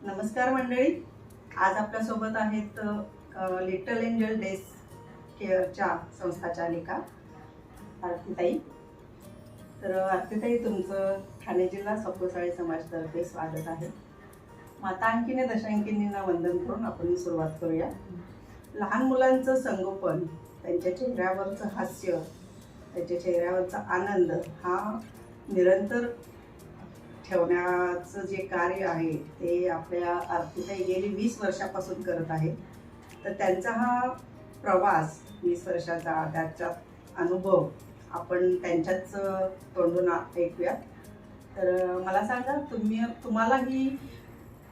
नमस्कार मंडळी. आज आपल्यासोबत आहेत लिटल एंजल डे केअरच्या संस्थाचालिका आरतीताई. तर आरतीताई, तुमचं ठाणे जिल्हा सप्तसाळी समाजतर्फे स्वागत आहे. मातांकिनी दशांकिनींना वंदन करून आपण सुरुवात करूया. लहान मुलांचं संगोपन, त्यांच्या चेहऱ्यावरचं हास्य, त्यांच्या चेहऱ्यावरचा आनंद हा निरंतर ठेवण्याचं जे कार्य आहे ते आपल्या आरतीताई गेली 20 वर्षापासून करत आहे. तर त्यांचा हा प्रवास 20 वर्षाचा, त्याचा अनुभव आपण त्यांच्याच तोंडून ऐकूया. तर मला सांगा, तुम्हाला ही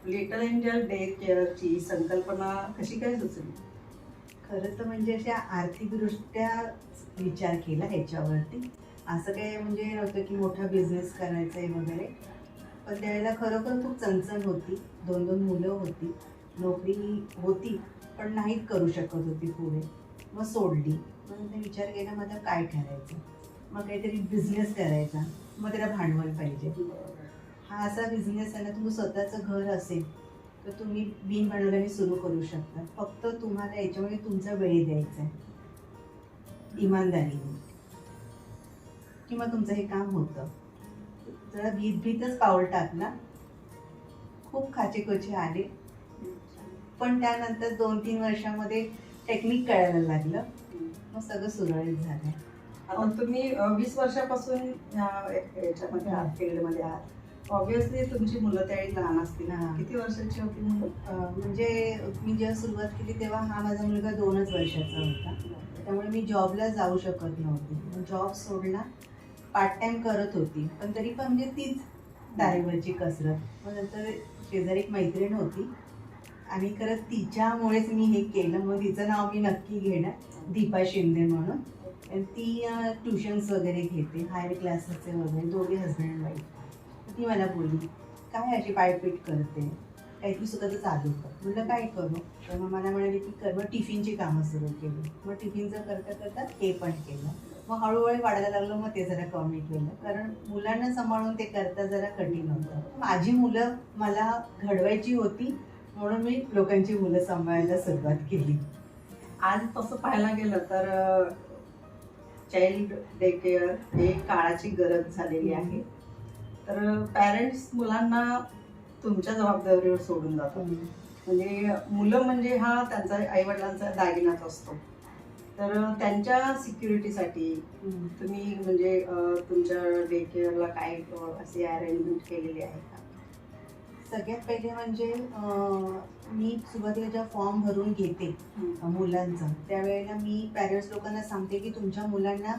लिटल एंजल डे केअरची संकल्पना कशी काय सुचली? खरं तर म्हणजे अशा आर्थिकदृष्ट्या विचार केला ह्याच्यावरती. असं काही म्हणजे नव्हतं की मोठा बिझनेस करायचा आहे वगैरे. पण त्यावेळेला खरोखर खूप चणचण होती. 2 मुलं होती, नोकरी होती पण नाहीच करू शकत होती पुढे. मग सोडली. मग विचार केला मग आता काय करायचं, मग काहीतरी बिझनेस करायचा. मग त्याला भांडवल पाहिजे. हा असा बिझनेस आहे ना, तुमचं स्वतःचं घर असेल तर तुम्ही बिनभांडवलाने सुरू करू शकता. फक्त तुम्हाला याच्यामध्ये तुमचा वेळ द्यायचा आहे, इमानदारीने, किंवा तुमचं हे काम होतं. जरा भीतच पाऊल टाकला. खूप खाचेखोचे आले, पण त्यानंतर 2-3 वर्षामध्ये टेक्निक कळायला लागलं. मग सगळं सुरळीत झालं. आता तुम्ही 20 वर्षापासून याच्यामध्ये आहात, फील्डमध्ये आहात. ऑब्व्हियसली तुमची मुलं त्यावेळी लहान असतील. किती वर्षाची होती मुलं? म्हणजे मी जेव्हा सुरुवात केली तेव्हा हा माझा मुलगा 2च वर्षाचा होता. त्यामुळे मी जॉबला जाऊ शकत नव्हते. जॉब सोडला, पार्ट टाइम करत होती, पण तरी पण म्हणजे तीच तारेवरची कसरत. मग नंतर शेजारी एक मैत्रीण होती आणि खरंच तिच्यामुळेच मी हे केलं. मग तिचं नाव मी नक्की घेणार, दीपा शिंदे म्हणून. आणि ती ट्युशन्स वगैरे घेते, हायर क्लासेसचे वगैरे, दोघे हजबंड अँड वाईफ. ती मला बोलली, काय अशी पायपीट करते, काहीतरी स्वतःचं चालू कर. म्हटलं काय करू? तर मग मला म्हणाले की कर. मग टिफिनची कामं सुरू केली. मग टिफिनचं करता करता हे पण केलं. मग हळूहळू वाढायला लागलं. मग ते जरा कमी केलं, कारण मुलांना सांभाळून ते करता जरा कठीण होतं. माझी मुलं मला घडवायची होती, म्हणून मी लोकांची मुलं सांभाळायला सुरुवात केली. आज तसं पाहायला गेलं तर चाइल्ड डे केअर हे काळाची गरज झालेली आहे. तर पॅरेंट्स मुलांना तुमच्या जबाबदारीवर सोडून जातात. म्हणजे मुलं म्हणजे हा त्यांचा आईवडिलांचा दागिनाच असतो. तर त्यांच्या सिक्युरिटीसाठी तुम्ही म्हणजे तुमच्या डे केअरला काय असे अरेंजमेंट केलेली आहे का? सगळ्यात पहिले म्हणजे मी सुरुवातीला जेव्हा फॉर्म भरून घेते मुलांचा, त्यावेळेला मी पॅरेंट्स लोकांना सांगते की तुमच्या मुलांना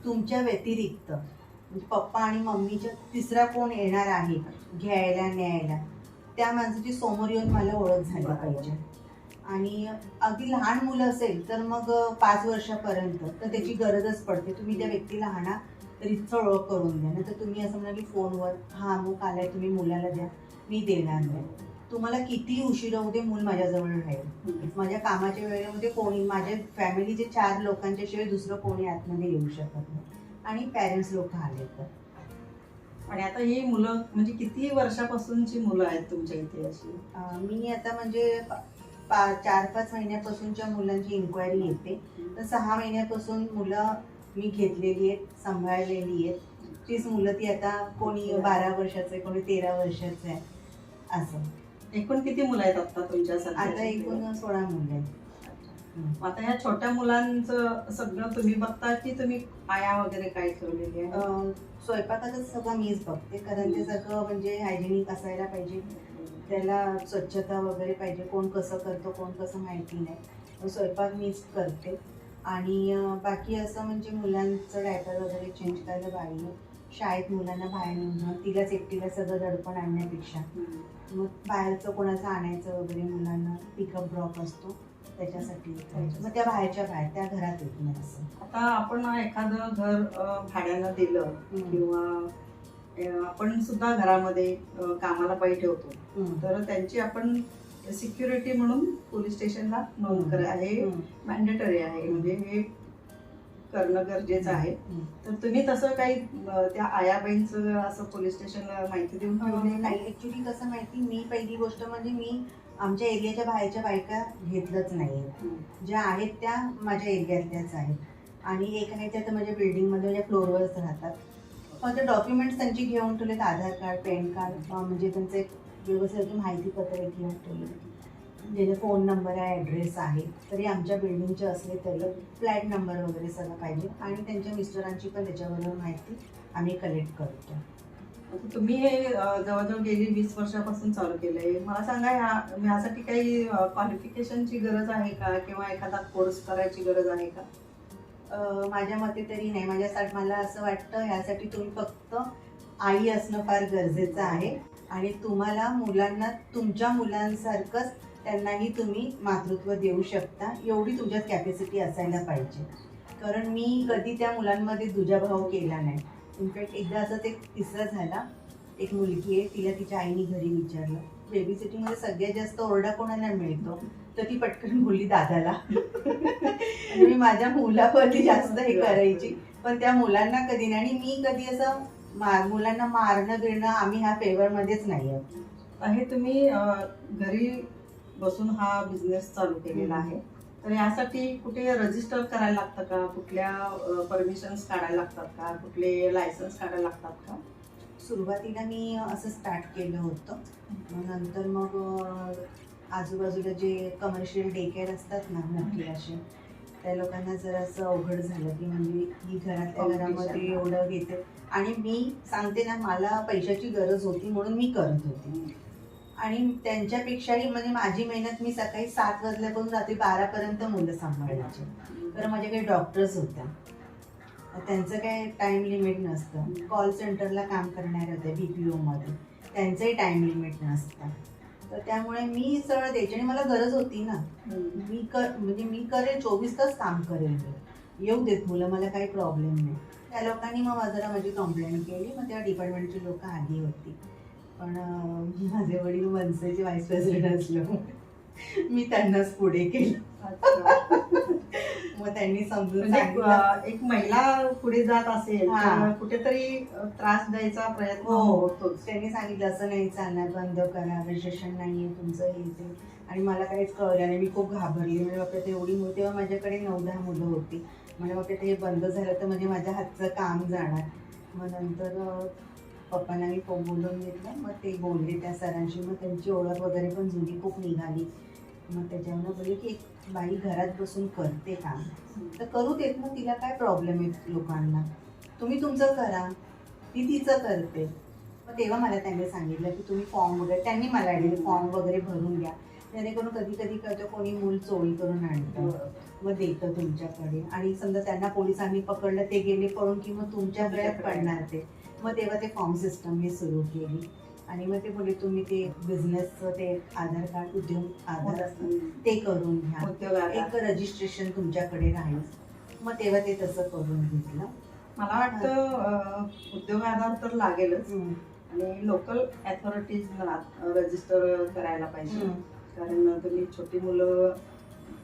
तुमच्या व्यतिरिक्त म्हणजे पप्पा आणि मम्मीच्या तिसरा कोण येणार आहे घ्यायला न्यायला, त्या माणसाची समोर येऊन मला ओळख झाली पाहिजे. आणि अगदी लहान मुलं असेल तर मग 5 वर्षापर्यंत तर त्याची गरजच पडते. तुम्ही त्या व्यक्तीला आणा, रीतसर ओळख करून द्या. नंतर तुम्ही असं म्हणाल की फोनवर हा अमुक आलाय, तुम्ही मुलाला द्या, मी देणार नाही. तुम्हाला किती उशीर होऊ दे, मूल माझ्याजवळ राहील. माझ्या कामाच्या वेळेमध्ये कोणी, माझ्या फॅमिलीचे 4 लोकांच्या शिवाय दुसरं कोणी आतमध्ये येऊ शकत नाही. आणि पॅरेंट्स लोक आले तर. आणि आता ही मुलं म्हणजे किती वर्षापासूनची मुलं आहेत तुमच्या इथे अशी? मी आता म्हणजे 4-5 महिन्यापासूनच्या मुलांची इन्क्वायरी येते. तर 6 महिन्यापासून मुलं मी घेतलेली आहेत, सांभाळलेली आहेत. तीच मुलं ती आता कोणी 12 वर्षाचं आहे, कोणी 13 वर्षाचं आहे, असं. एकूण किती मुलं आहेत आता तुमच्या? आता एकूण 16 मुलं आहेत. आता ह्या छोट्या मुलांचं सगळं तुम्ही बघता की तुम्ही आया वगैरे काय ठेवलेली आहे? स्वयंपाकाचं सगळं मीच बघते, कारण ते सगळं म्हणजे हायजेनिक असायला पाहिजे. त्याला स्वच्छता वगैरे पाहिजे. कोण कसं करतो, कोण कसं माहिती नाही. स्वयंपाक मीच करते. आणि बाकी असं म्हणजे मुलांचं डायपर वगैरे चेंज करायला बाई, शाळेत मुलांना बाहेर नेणं, तिलाच एकटीला सगळं दडपण आणण्यापेक्षा मग बाहेरचं कोणाचं आणायचं वगैरे, मुलांना पिकअप ड्रॉप असतो त्याच्यासाठी. मग त्या बाहेरच्या बाहेर, त्या घरात येत नाही. असं आता आपण एखादं घर भाड्यानं दिलं किंवा आपण सुद्धा घरामध्ये कामाला बाई ठेवतो, तर त्यांची आपण सिक्युरिटी म्हणून पोलीस स्टेशनला नोंद करा, हे मॅन्डेटरी आहे. म्हणजे हे करणं गरजेचं आहे. तर तुम्ही तसं काही त्या आयाबाईंचं असं पोलीस स्टेशनला माहिती देऊन ठेवली नाही, ऍक्च्युली कसं माहिती, मी पहिली गोष्ट म्हणजे मी आमच्या एरियाच्या बाहेरच्या बायका घेतलंच नाही. ज्या आहेत त्या माझ्या एरियातल्याच आहेत आणि एक आहे त्या तर माझ्या बिल्डिंगमध्ये माझ्या फ्लोअरवरच राहतात. फक्त डॉक्युमेंट्स त्यांची घेऊन ठेवलेत, आधार कार्ड, पॅन कार्ड, म्हणजे त्यांचं एक व्यवस्थित माहितीपत्र घेऊन ठेवले, ज्याचा फोन नंबर आहे, ॲड्रेस आहे. तरी आमच्या बिल्डिंगचे असले तरी फ्लॅट नंबर वगैरे सगळं पाहिजे आणि त्यांच्या मिस्टरांची पण त्याच्याबरोबर माहिती आम्ही कलेक्ट करतो. तुम्ही हे जवळजवळ गेली 20 वर्षापासून चालू केलंय. मला सांगा, ह्यासाठी काही क्वालिफिकेशनची गरज आहे का किंवा एखादा कोर्स करायची गरज आहे का? माझ्या मते तरी नाही. माझ्यासाठी मला असं वाटतं ह्यासाठी तुम्ही फक्त आई असणं फार गरजेचं आहे आणि तुम्हाला मुलांना तुमच्या मुलांसारखंच त्यांनाही तुम्ही मातृत्व देऊ शकता, एवढी तुमच्यात कॅपॅसिटी असायला पाहिजे. कारण मी कधी त्या मुलांमध्ये दुजाभाव केला नाही. इनफॅक्ट एकदा असंच एक किस्सा झाला. एक मुलगी आहे, तिला तिच्या आईने घरी विचारलं, बेबी सिटिंगमध्ये सगळ्यात जास्त ओरडा कोणाला मिळतो? तर ती पटकन बोलली, दादाला. म्हणजे मी माझ्या मुलावरती जास्त हे करायची, पण त्या मुलांना कधी नाही. आणि मी कधी असं मुलांना मारणं बिरणं आम्ही ह्या फेवरमध्येच नाही आहोत. हे तुम्ही घरी बसून हा बिझनेस चालू केलेला आहे, तर यासाठी कुठे रजिस्टर करायला लागतं का? कुठल्या परमिशन्स काढायला लागतात का? कुठले लायसन्स काढायला लागतात का? सुरुवातीला मी असं स्टार्ट केलं होतं. नंतर मग आजूबाजूला जे कमर्शियल डे केअर असतात ना मोठी असे, त्या लोकांना जरासं अवघड झालं की म्हणजे ही घरातल्या घरामध्ये एवढं घेते. आणि मी सांगते ना, मला पैशाची गरज होती म्हणून मी करत होती. आणि त्यांच्यापेक्षाही म्हणजे माझी मेहनत, मी सकाळी 7 वाजल्यापासून रात्री 12पर्यंत मुलं सांभाळायची. तर माझ्याकडे डॉक्टर्स होत्या, त्यांचं काय टाईम लिमिट नसतं. कॉल सेंटरला काम करणाऱ्या होत्या BPOमध्ये, त्यांचंही टाईम लिमिट नसतं. तर त्यामुळे मी सगळं द्यायचे आणि मला गरज होती ना. म्हणजे मी करेल, 24 तास काम करेल, मी येऊ देत मुलं, मला काही प्रॉब्लेम नाही. त्या लोकांनी मग जरा माझी कंप्लेंट केली. मग त्या डिपार्टमेंटची लोकं आली होती, पण माझे वडील मनसेचे व्हाईस प्रेसिडेंट असल्यामुळे मी त्यांनाच पुढे केलं. मग त्यांनी समजून सांगितलं, एक महिला पुढे जात असेल तर कुठेतरी त्रास द्यायचा प्रयत्न होतोच. त्यांनी सांगितलं असं नाही चालणार, बंद करा, रजिस्ट्रेशन नाहीये तुमचं, हे ते. आणि मला काहीच कळलं नाही. मी खूप घाबरली. म्हणजे बापरे, एवढी मुलं, तेव्हा माझ्याकडे 9-10 मुलं होती. म्हणजे बापरे, हे बंद झालं तर म्हणजे माझ्या हातचं काम जाणार. मग नंतर पप्पांना मी बोलून घेतलं. मग ते बोलले त्या सरांशी. मग त्यांची ओळख वगैरे पण जुनी खूप निघाली. मग त्याच्यावर बोलले की एक बाई घरात बसून करते काम, तर करू देत ना, तिला काय प्रॉब्लेम आहे? लोकांना तुम्ही तुमचं करा, ती तिचं करते. मग तेव्हा मला त्यांनी सांगितलं की तुम्ही फॉर्म वगैरे, त्यांनी मला फॉर्म वगैरे भरून घ्या, जेणेकरून कधी कधी करतो कोणी मूल चोरी करून आणतं, मग देतं तुमच्याकडे. आणि समजा त्यांना पोलिसांनी पकडलं, ते गेले पळून की मग तुमच्या गळ्यात पडणार ते. मग तेव्हा ते फॉर्म सिस्टम मी सुरू केली. आणि मग ते बोलले तुम्ही ते बिझनेसचं ते आधार कार्ड, उद्योग आधार असतं ते करून घ्या, एक रजिस्ट्रेशन तुमच्याकडे राहील. मग तेव्हा ते तसं करून घेतलं. मला वाटतं उद्योग आधार तर लागेलच आणि लोकल अथॉरिटीजना रजिस्टर करायला पाहिजे. कारण तुम्ही छोटी मुलं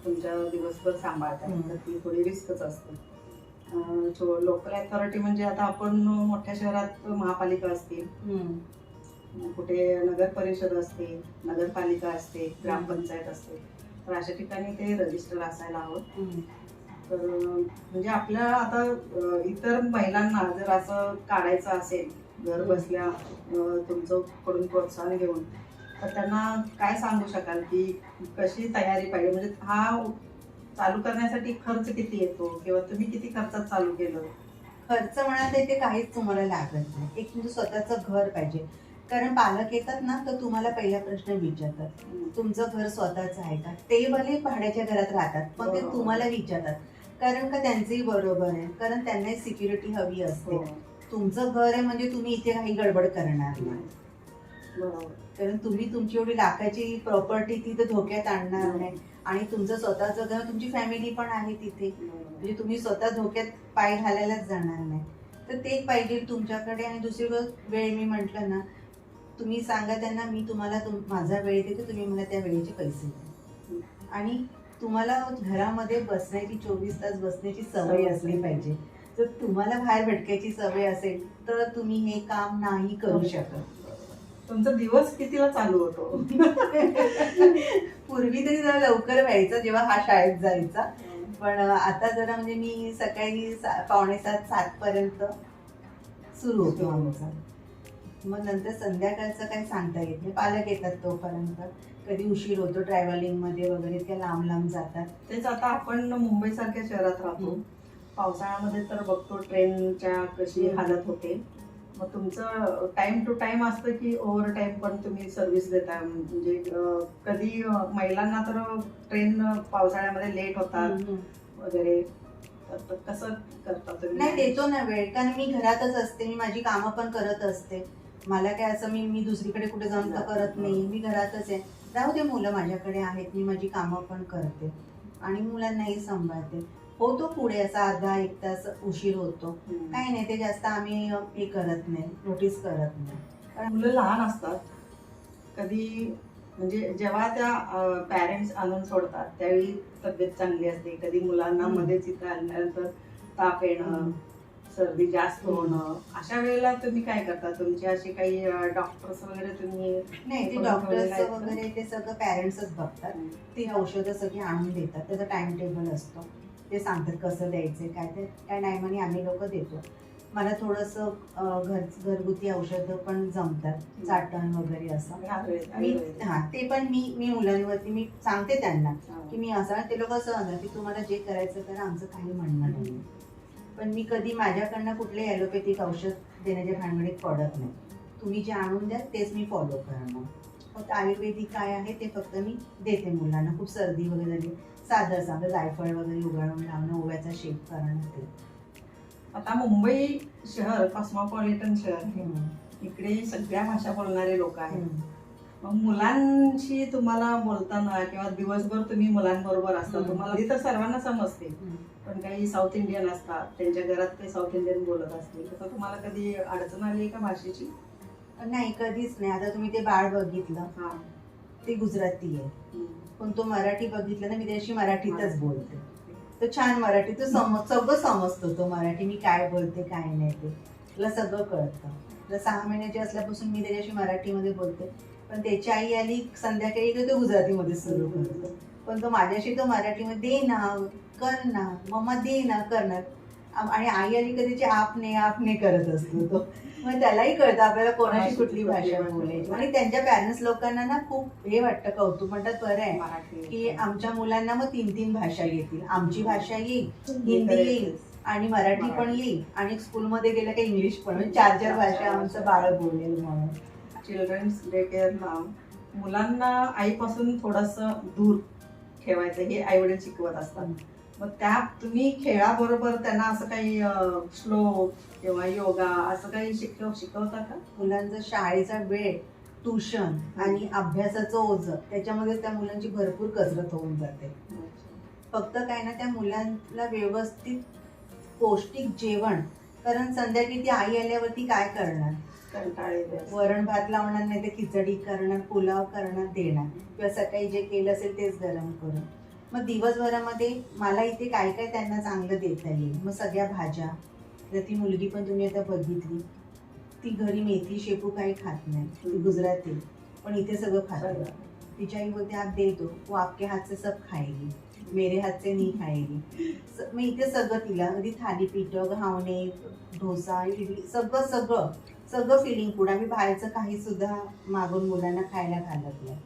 तुमच्या दिवसभर सांभाळतात, तर ती थोडी रिस्कच असते. लोकल अथॉरिटी म्हणजे आता आपण मोठ्या शहरात महापालिका असतील, कुठे नगर परिषद असते, नगरपालिका असते, ग्रामपंचायत असते, तर अशा ठिकाणी ते रजिस्टर असायला हवं. तर म्हणजे आपल्या आता इतर महिलांना जर असं काढायचं असेल घर बसल्या तुमचं कडून प्रोत्साहन घेऊन, तर त्यांना काय सांगू शकाल की कशी तयारी पाहिजे? म्हणजे हा चालू करण्यासाठी खर्च किती येतो किंवा तुम्ही किती खर्चात चालू केलं? खर्च म्हणाल ते काहीच तुम्हाला लागत नाही. एक तुमचं स्वतःचं घर पाहिजे. कारण पालक येतात ना, तर तुम्हाला पहिला प्रश्न विचारतात, तुमचं घर स्वतःचं आहे का? ते भले भाड्याच्या घरात राहतात, पण ते तुम्हाला विचारतात. कारण का त्यांचंही बरोबर आहे, कारण त्यांनाही सिक्युरिटी हवी असते. तुमचं घर आहे म्हणजे तुम्ही इथे काही गडबड करणार नाही. कारण तुम्ही तुमची एवढी लाखाची प्रॉपर्टी तिथे धोक्यात आणणार नाही. आणि तुमचं स्वतःचं घर, तुमची फॅमिली पण आहे तिथे, म्हणजे तुम्ही स्वतः धोक्यात पाय घालायलाच जाणार नाही. तर ते पाहिजे तुमच्याकडे. आणि दुसरी गोष्ट, वेळ, मी म्हटलं ना, तुम्ही सांगा त्यांना मी तुम्हाला माझा वेळ देते, तुम्ही मला त्या वेळेचे पैसे द्या. आणि तुम्हाला घरामध्ये बसण्याची 24 तास बसण्याची सवय असली पाहिजे. जर तुम्हाला बाहेर भटकायची सवय असेल तर तुम्ही हे काम नाही करू शकत. तुमचा दिवस कितीला चालू होतो? पूर्वी तरी जरा लवकर व्हायचं जेव्हा हा शाळेत जायचा, पण आता जरा म्हणजे मी सकाळी 6:45-7 पर्यंत सुरू होतो आमचा. मग नंतर संध्याकाळचं काही सांगता येत नाही, पालक येतात तोपर्यंत. कधी उशीर होतो ट्रॅव्हलिंग मध्ये वगैरे, इतक्या लांब लांब जातात. तेच आता आपण मुंबई सारख्या शहरात राहतो, पावसाळ्यामध्ये तर बघतो ट्रेनच्या कशी हालत होते. मग तुमचं टाइम टू टाइम असतं की ओव्हर टाइम पण तुम्ही सर्व्हिस देता? म्हणजे कधी महिलांना तर ट्रेन पावसाळ्यामध्ये लेट होतात वगैरे, तर कसं करता तुम्ही? नाही, देतो ना वेळ, कारण मी घरातच असते, मी माझी कामं पण करत असते. मला काय असं मी दुसरीकडे कुठे जाऊन तर करत नाही, मी घरातच आहे. राहू दे, मुलं माझ्याकडे आहेत, मी माझी कामं पण करते आणि मुलांनाही सांभाळते. होतो पुढे असा अर्धा एक तास उशीर होतो, काही नाही, ते जास्त आम्ही हे करत नाही, नोटीस करत नाही. कारण मुलं लहान असतात, कधी म्हणजे जेव्हा त्या पॅरेंट्स आणून सोडतात त्यावेळी तब्येत चांगली असते, कधी मुलांना मध्येच इथं आल्यानंतर ताप येणं, सर्दी जास्त होणं, अशा वेळेला तुम्ही काय करता? तुमची अशी काही डॉक्टर्स वगैरे तुम्ही? नाही, ते डॉक्टर्स वगैरे ते सगळं पॅरेंट्सच बघतात. ते औषधं सगळी आणून देतात, त्याचा टाइम टेबल असतो, ते सांगतात कसं द्यायचं काय, ते त्या टायमाने आम्ही लोक देतो. मला थोडंसं घरगुती औषधं पण जमतात, चाटण वगैरे असं. ते पण मी मुलांवरती मी सांगते त्यांना की मी असं, ते लोक असं म्हणतात की तुम्हाला जे करायचं तर आमचं काही म्हणणं नाही. पण मी कधी माझ्याकडनं कुठले ॲलोपॅथिक औषध देण्याच्या भानगडीत पडत नाही. तुम्ही जे आणून द्या तेच मी फॉलो करणार. फक्त आयुर्वेदिक काय आहे ते फक्त मी देते मुलांना. खूप सर्दी वगैरे झाली, साधं साधं जायफळ वगैरे उगाळून लावणं, ओव्याचा शेक करणं. ते आता मुंबई शहर कॉस्मोपॉलिटन शहर आहे, इकडे सगळ्या भाषा बोलणारे लोक आहेत. मग मुलांशी तुम्हाला बोलताना किंवा दिवसभर तुम्ही मुलांबरोबर असता, तुम्हाला तर सर्वांना समजते, पण काही साऊथ इंडियन असतात, त्यांच्या घरात काही साऊथ इंडियन बोलत असतील, तर तुम्हाला कधी अडचण आली का भाषेची? नाही, कधीच नाही. आता तुम्ही ते बाळ बघितलं, ते गुजराती आहे, पण तो मराठी बघितलं ना, मी त्याशी मराठीतच बोलते. तो छान मराठी, तो सगळं समजतो तो मराठी, मी काय बोलते काय नाही ते तुला सगळं कळतं. 6 महिन्याची असल्यापासून मी त्याच्याशी मराठीमध्ये बोलते, पण त्याची आई आली संध्याकाळी तो गुजरातीमध्ये सुरू करतो, पण तो माझ्याशी तो मराठीमध्ये दे ना, कर ना मम्मा, दे ना, करणार. आणि आई आली कधीची आप ने करत असतो तो. मग त्यालाही कळतं आपल्याला कोणाशी कुठली भाषा बोलायची. आणि त्यांच्या पॅरेंट्स लोकांना ना खूप हे वाटतं, कौतुक, म्हणतात बरं आहे की आमच्या मुलांना मग 3 भाषा येतील. आमची भाषा येईल, हिंदी येईल आणि मराठी पण येईल, आणि स्कूलमध्ये गेलं की इंग्लिश पण, म्हणजे 4 भाषा आमचं बाळ बोलेल म्हणून. चिल्ड्रन्स डे केअरला मुलांना आईपासून थोडंसं दूर ठेवायचं हे आई वडील शिकवत असतात. मग त्या तुम्ही खेळाबरोबर त्यांना असं काही श्लोक किंवा योगा असं काही शिकवता का? मुलांचा शाळेचा वेळ, ट्युशन आणि अभ्यासाचं ओझं, त्याच्यामध्ये त्या मुलांची भरपूर कसरत होऊन जाते. फक्त काय ना, त्या मुलांना व्यवस्थित पौष्टिक जेवण, कारण संध्याकाळी ती आई आल्यावरती काय करणार, वरण भात लावणार नाही तर खिचडी करणार, पुलाव करणार, देणार, किंवा सकाळी जे केलं असेल तेच गरम करून. मग दिवसभरामध्ये मला इथे काय काय त्यांना चांगलं देता येईल. मग सगळ्या भाज्या, तर ती मुलगी पण तुम्ही आता बघितली, ती घरी मेथी शेपू काही खात नाही, ती गुजराती, पण इथे सगळं खाते. तिच्या आई बोलते आप दे दो, वो आपके हात से सब खाएगी, मेरे हात से नहीं खाएगी. मग इथे सगळं तिला, कधी थालीपीठ, घावणे, डोसा, इडली, सगळं सगळं सगळं फिलिंग फूड. आम्ही बाहेरचं काही सुद्धा मागून मुलांना खायला घालत नाही,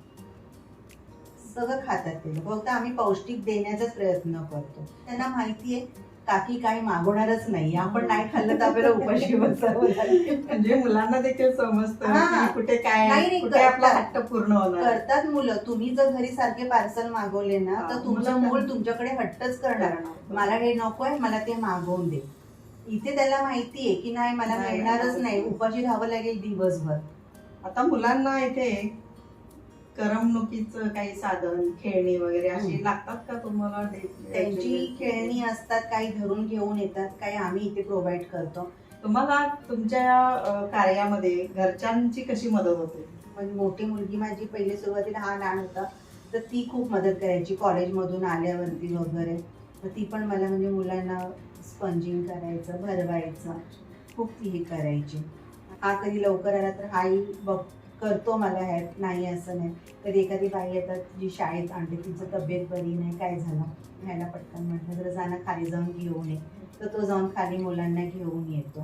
सगळं खातात ते लोक. फक्त आम्ही पौष्टिक देण्याचाच प्रयत्न करतो. त्यांना माहिती आहे काकी काही मागवणारच नाही, आपण नाही खाल्लं तर आपल्याला उपाशी बसावं लागेल. म्हणजे मुलांना देखील समजतं कुठे काय, कुठे आपला हट्ट पूर्ण होणार. करतात मुलं. तुम्ही जर घरी सारखे पार्सल मागवले ना तर तुमचं मूल तुमच्याकडे हट्टच करणार, मला हे नकोय, मला ते मागवून दे. इथे त्याला माहिती आहे की नाही, मला मिळणारच नाही, उपाशी राहावं लागेल दिवसभर. आता मुलांना इथे करमणुकीचं काही साधन, खेळणी वगैरे अशी लागतात का तुम्हाला? त्यांची खेळणी असतात, काही घरून घेऊन येतात, काही आम्ही इथे प्रोव्हाइड करतो. तुम्हाला तुमच्या कार्यामध्ये घरच्यांची कशी मदत होते? म्हणजे मोठी मुलगी माझी पहिले सुरुवातीला हा लहान होता तर ती खूप मदत करायची कॉलेजमधून आल्यावरती वगैरे. तर ती पण मला म्हणजे मुलांना स्पंजिंग करायचं, भरवायचं, खूप ती हे करायची. हा कधी लवकर आला तर हाही बघ करतो मला हेल्प, नाही असं नाही. कधी एखादी बाई येतात जी शाळेत आणते, तिचं तब्येत बरी नाही, काय झालं, ह्याला पटकन म्हटलं तर जाणं खाली जाऊन घेऊन ये, तर तो जाऊन खाली मुलांना घेऊन येतो.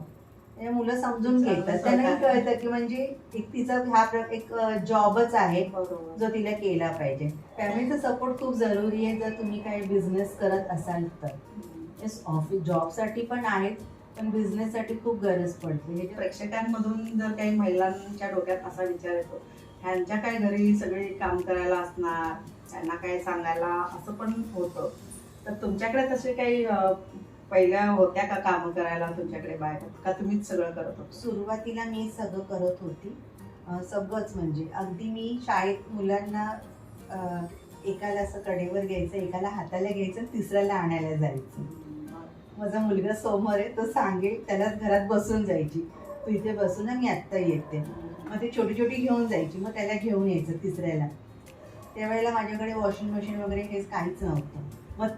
म्हणजे मुलं समजून घेतात, त्यांनाही कळतं की म्हणजे एक तिचा एक जॉबच आहे बरोबर. जो तिला केला पाहिजे. फॅमिलीचा सपोर्ट खूप जरुरी आहे जर तुम्ही काही बिझनेस करत असाल तर. ऑफिस जॉबसाठी पण आहेत, पण बिझनेससाठी खूप गरज पडते. प्रेक्षकांमधून जर काही महिलांच्या डोक्यात असा विचार येतो, ह्यांच्या काय घरी सगळे काम करायला असणार, त्यांना काय सांगायला, असं पण होतं. तर तुमच्याकडे तसे काही पहिल्या होत्या का कामं करायला तुमच्याकडे बायका, का तुम्हीच सगळं करत होता? सुरुवातीला मी सगळं करत होती. सगळंच म्हणजे अगदी मी शाळेत मुलांना एकाला असं कडेवर घ्यायचं, एकाला हाताला घ्यायचं आणि तिसऱ्याला आणायला जायचं. माझा मुलगा समोर आहे, तो सांगेल त्यालाच घरात बसून जायची, तू इथे बसू ना, मी आत्ता येते. मग ते छोटी छोटी घेऊन जायची, मग त्याला घेऊन यायचं तिसऱ्याला. त्यावेळेला माझ्याकडे वॉशिंग मशीन वगैरे हे काहीच नव्हतं. मग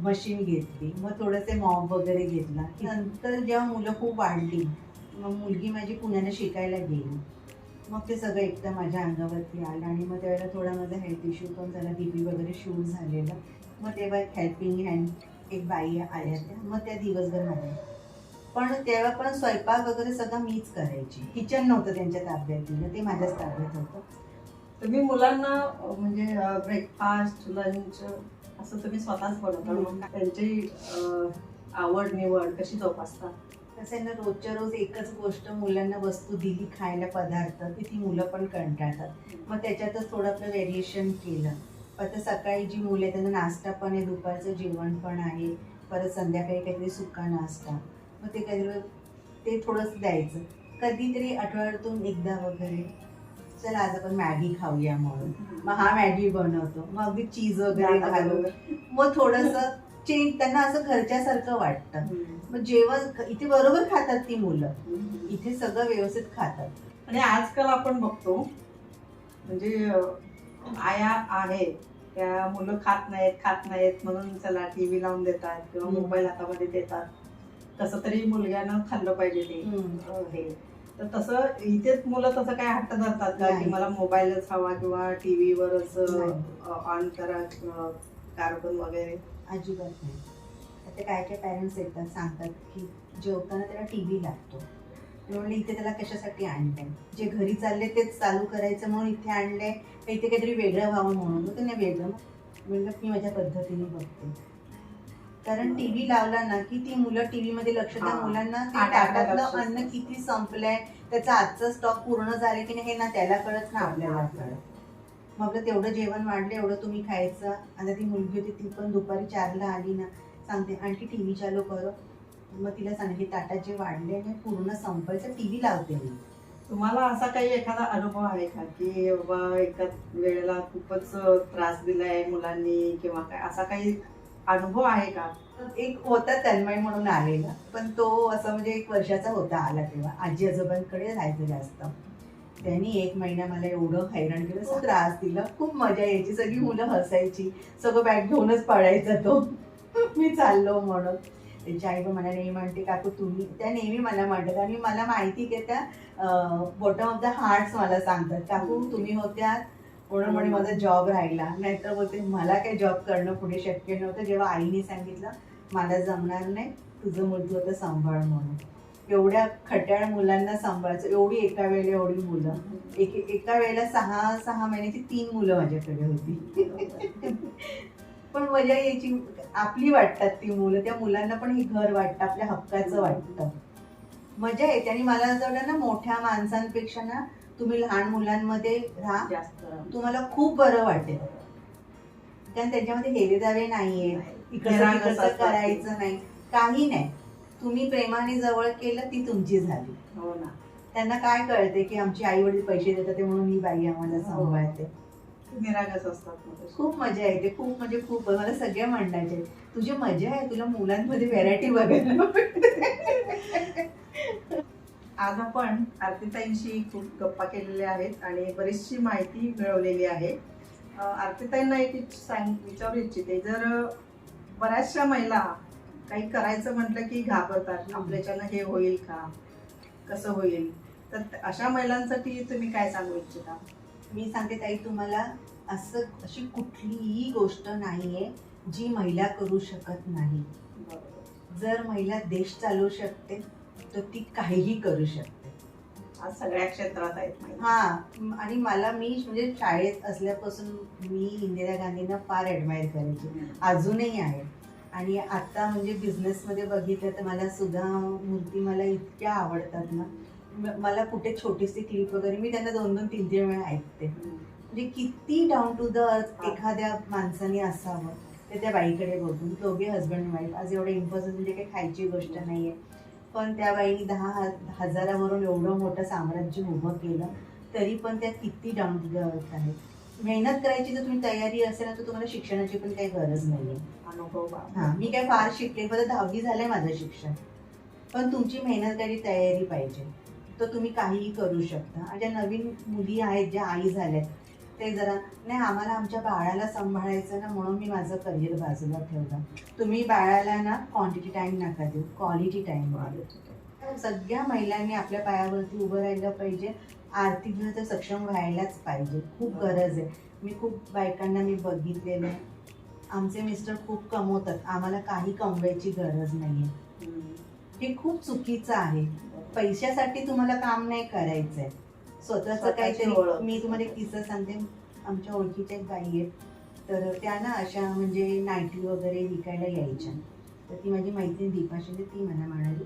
मशीन घेतली, मग थोडंसे मॉप वगैरे घेतला. नंतर जेव्हा मुलं खूप वाढली, मग मुलगी माझी पुण्याला शिकायला गेली, मग ते सगळं एकदा माझ्या अंगावरती आलं. आणि मग त्यावेळेला थोडा माझा हेल्थ इश्यू पण झाला, BP वगैरे शूट झालेला. मग तेव्हा एक हेल्पिंग हँड एक बाई आल्या त्या, मग त्या दिवसभर माझ्या. पण तेव्हा पण स्वयंपाक वगैरे सगळं मीच करायची. किचन नव्हतं त्यांच्या ताब्यात दिलं, ते माझ्याच ताब्यात होतं. तुम्ही मुलांना म्हणजे ब्रेकफास्ट, लंच असं तुम्ही स्वतःच बनवता, मग त्यांची आवड निवड कशी जोपासता? कसं आहे ना, रोजच्या रोज एकच गोष्ट मुलांना वस्तू दिली खायला, पदार्थ, की ती मुलं पण कंटाळतात. मग त्याच्यातच थोडं आपलं व्हेरिएशन केलं. आता सकाळी जी मुलं आहेत त्यांना नाश्ता पण आहे, दुपारचं जेवण पण आहे, परत संध्याकाळी काहीतरी सुका नाश्ता. मग ते काहीतरी ते थोडंसं द्यायचं. कधीतरी आठवड्यातून एकदा वगैरे, चला आज आपण मॅगी खाऊया म्हणून, मग हा मॅगी बनवतो. मग अगदी चीज वगैरे घालून मग थोडंसं चेंज, त्यांना असं घरच्यासारखं वाटतं. मग जेवण इथे बरोबर खातात ती मुलं, इथे सगळं व्यवस्थित खातात. आणि आजकाल आपण बघतो म्हणजे आया आहेत त्या मुलं खात नाहीत म्हणून चला टीव्ही लावून देतात किंवा मोबाईल हातामध्ये देतात, कसं तरी मुलग्यानं खाल्लं पाहिजे ते हे. तर तसं इथेच मुलं तसं काय हट्ट धरतात का की मला मोबाईलच हवा किंवा टीव्हीवरच ऑन करा कार्टून वगैरे? अजिबात नाही. आता काय काय पॅरेंट्स येतात, सांगतात की जेवताना त्याला टीव्ही लागतो. म्हणून इथे त्याला कशासाठी आणलंय, जे घरी चालले तेच चालू करायचं म्हणून इथे आणलंय, इथे काहीतरी वेगळं व्हावं म्हणून. मग ते नाही वेगळं, म्हणलं मी माझ्या पद्धतीने बघते. कारण टीव्ही लावला ना की ती मुलं टीव्हीमध्ये लक्ष, त्या मुलांना ताटातलं अन्न किती संपलंय, त्याचा आजचा स्टॉक पूर्ण झाले की नाही हे ना त्याला कळत ना आपल्याला कळत. मग आपलं तेवढं जेवण वाढलं, एवढं तुम्ही खायचं. आता ती मुलगी होती, ती पण दुपारी 4ला आली ना, सांगते आणखी टीव्ही चालू कर. मग तिला सांगितले ताटात जे वाढले आणि पूर्ण संपायचं, टीव्ही लावते मी. तुम्हाला असा काही एखादा अनुभव आहे का की बाबा एका वेळेला खूपच त्रास दिलाय मुलांनी किंवा काय, असा काही अनुभव आहे का? एक होता तन्मय म्हणून आलेला, पण तो असं म्हणजे 1 वर्षाचा होता आला तेव्हा, आजी आजोबांकडे राहायचं जास्त. त्यांनी 1 महिना मला एवढं हैराण केलं, खूप त्रास दिला, खूप मजा यायची, सगळी मुलं हसायची, सगळं बॅग घेऊनच पडायचा तो मी चाललो म्हणून. त्यांची आई पण मला नेहमी म्हणते काकू तुम्ही, त्या नेहमी मला म्हणतात आणि मला माहिती की त्या बॉटम ऑफ द हार्ट्स मला सांगतात काकू तुम्ही होत्या म्हणून म्हणे माझा जॉब राहिला. नाहीतर बोलते मला काही जॉब करणं पुढे शक्य नव्हतं. जेव्हा आईने सांगितलं मला जमणार नाही, तुझं मूल तू आता सांभाळ म्हणून. एवढ्या खट्याळ मुलांना सांभाळायचं, एवढी एका वेळेला एवढी मुलं, एका वेळेला 6 महिन्याची 3 मुलं माझ्याकडे होती. पण मजा यायची, आपली वाटतात ती मुलं, त्या मुलांना पण हे घर वाटतं, आपल्या हक्काचं वाटतं, मजा येते. आणि मला असं वाटतं ना, मोठ्या माणसांपेक्षा ना तुम्ही लहान मुलांमध्ये राहा, तुम्हाला खूप बरं वाटेल. कारण त्याच्यामध्ये हेवेदावे नाहीये, इकडचं करायचं नाही, काही नाही. तुम्ही प्रेमाने जवळ केलं ती तुमची झाली. हो ना. त्यांना काय कळते की आमची आई वडील पैसे देतात ते म्हणून ही बाई आम्हाला सांभाळते. निरागस असतात. खूप मजा येते, खूप म्हणजे खूप. मला सगळ्या म्हणण्याचे तुझी मजा आहे, तुला मुलांमध्ये व्हेरायटी बघायला. आज आपण आरतीताईंशी खूप गप्पा केलेल्या आहेत आणि बरीचशी माहिती मिळवलेली आहे. आरतीताईंना एक विचारू इच्छिते, जर बऱ्याचशा महिला काही करायचं म्हटलं की घाबरतात, आपल्याच्यानं हे होईल का, कसं होईल, तर अशा महिलांसाठी तुम्ही काय सांगू इच्छिता? मी सांगते ताई, तुम्हाला अशी कुठलीही गोष्ट नाहीये जी महिला करू शकत नाही. जर महिला देश चालवू शकते तर ती काहीही करू शकते. आज सगळ्या क्षेत्रात आहेत महिला. हा, आणि मी म्हणजे शाळेत असल्यापासून मी इंदिरा गांधींना फार ॲडमायर करायचे, अजूनही आहे. आणि आता म्हणजे बिझनेसमध्ये बघितलं तर मला सुद्धा मूर्ती मला इतक्या आवडतात ना. मला कुठे छोटीशी क्लिप वगैरे मी त्यांना 2-2, 3-3 वेळा ऐकते. म्हणजे किती डाऊन टू द अर्थ एखाद्या माणसाने असावं, ते त्या बाईकडे बघून. दोघे हजबंड वाईफ, आज एवढं इम्पॉसिबल म्हणजे काही खायची गोष्ट नाहीये, पण त्या बाईने 10,000वरून एवढं मोठं साम्राज्य उभं केलं, तरी पण त्या किती डाऊन टू द अर्थ आहेत. मेहनत करायची जर तुम्ही तयारी असेल ना, तर तुम्हाला शिक्षणाची पण काही गरज नाहीये. अनुभव. हा, मी काय फार शिकले, फक्त 10वी झालंय माझं शिक्षण, पण तुमची मेहनत काही तयारी पाहिजे, तर तुम्ही काहीही करू शकता. आणि ज्या नवीन मुली आहेत, ज्या आई झाल्यात, ते जरा नाही, आम्हाला आमच्या बाळाला सांभाळायचं ना, म्हणून मी माझं करिअर बाजूला ठेवलं. तुम्ही बाळाला ना क्वांटिटी टाइम नका देऊ, क्वालिटी टाइम द्या. सगळ्या महिलांनी आपल्या पायावरती उभं राहिलं पाहिजे, आर्थिकदृष्ट्या सक्षम व्हायलाच पाहिजे. खूप गरज आहे. मी खूप बायकांना मी बघितलेलं आहे, आमचे मिस्टर खूप कमवतात, आम्हाला काही कमवायची गरज नाहीये. हे खूप चुकीचं आहे. पैशासाठी तुम्हाला काम नाही करायचंय, स्वतःचं काहीतरी. मी तुम्हाला एक किस्सा सांगते. आमच्या ओळखीच्या एक बाई आहेत, तर त्या ना अशा म्हणजे नाईटी वगैरे विकायला यायच्या. तर ती माझी मैत्रीण दीपा शिंदे, ती मला म्हणाली,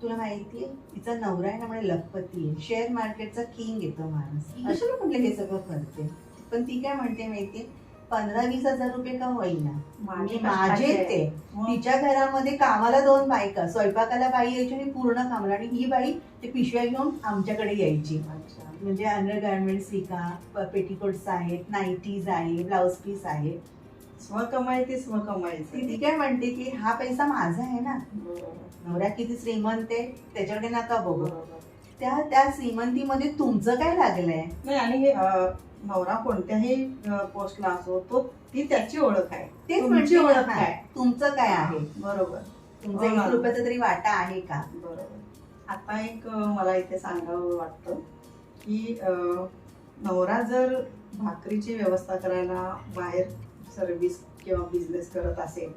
तुला माहिती आहे तिचा नवरा आहे ना म्हणे लखपती आहे, शेअर मार्केटचा किंग येतो माणूस. कशाला म्हटलं हे सगळं करते, पण ती काय म्हणते माहितीये, 15-20 हजार रुपये का होईना, माझे ते. तिच्या घरामध्ये कामाला 2 बायका, स्वयंपाकाला बाई यायची आणि पूर्ण कामाला, आणि ही बाई ते पिशव्या घेऊन आमच्याकडे यायची. म्हणजे अंडर गार्मेंट्स विका, पेटिकोट्स आहेत, नाईटीज आहे, ब्लाउज पीस आहे. स्वकमायची. ती काय म्हणते की हा पैसा माझा आहे ना, नवरा किती श्रीमंत आहे त्याच्याकडे नका बघू, त्या श्रीमंतीमध्ये तुमचं काय लागलंय. नाही, आणि नवरा कोणत्याही पोस्टला असो, ती त्याची ओळख आहे, तेच तुमची ओळख आहे, तुमचं काय आहे. बरोबर. तुमचा 1 रुपयाचा तरी वाटा आहे का. बरोबर. आता एक मला इथे सांगावं वाटतं की नवरा जर भाकरीची व्यवस्था करायला बाहेर सर्व्हिस किंवा बिझनेस करत असेल,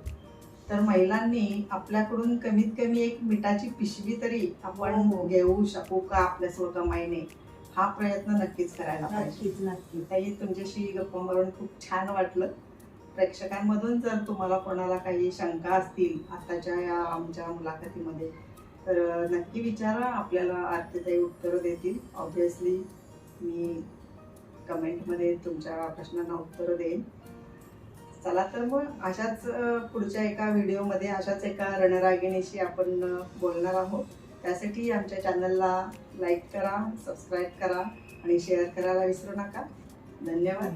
तर महिलांनी आपल्याकडून कमीत कमी एक मिठाची पिशवी तरी आपण घेऊ शकू का आपल्या स्वकमाईने, हा प्रयत्न नक्कीच करायला पाहिजे. नक्कीच. ताई, तुमच्याशी गप्पा मारून खूप छान वाटलं. प्रेक्षकांमधून जर तुम्हाला कोणाला काही शंका असतील आताच्या या आमच्या मुलाखतीमध्ये, तर नक्की विचारा, आपल्याला आरतीताई उत्तरं देतील. ऑब्व्हियसली मी कमेंटमध्ये तुमच्या प्रश्नांना उत्तरं देईन. चला तर मग अशाच पुढच्या एका व्हिडिओमध्ये अशाच एका रणरागिणीशी आपण बोलणार आहोत. त्यासाठी आमच्या चॅनलला लाईक करा, सबस्क्राईब करा आणि शेअर करायला विसरू नका. धन्यवाद.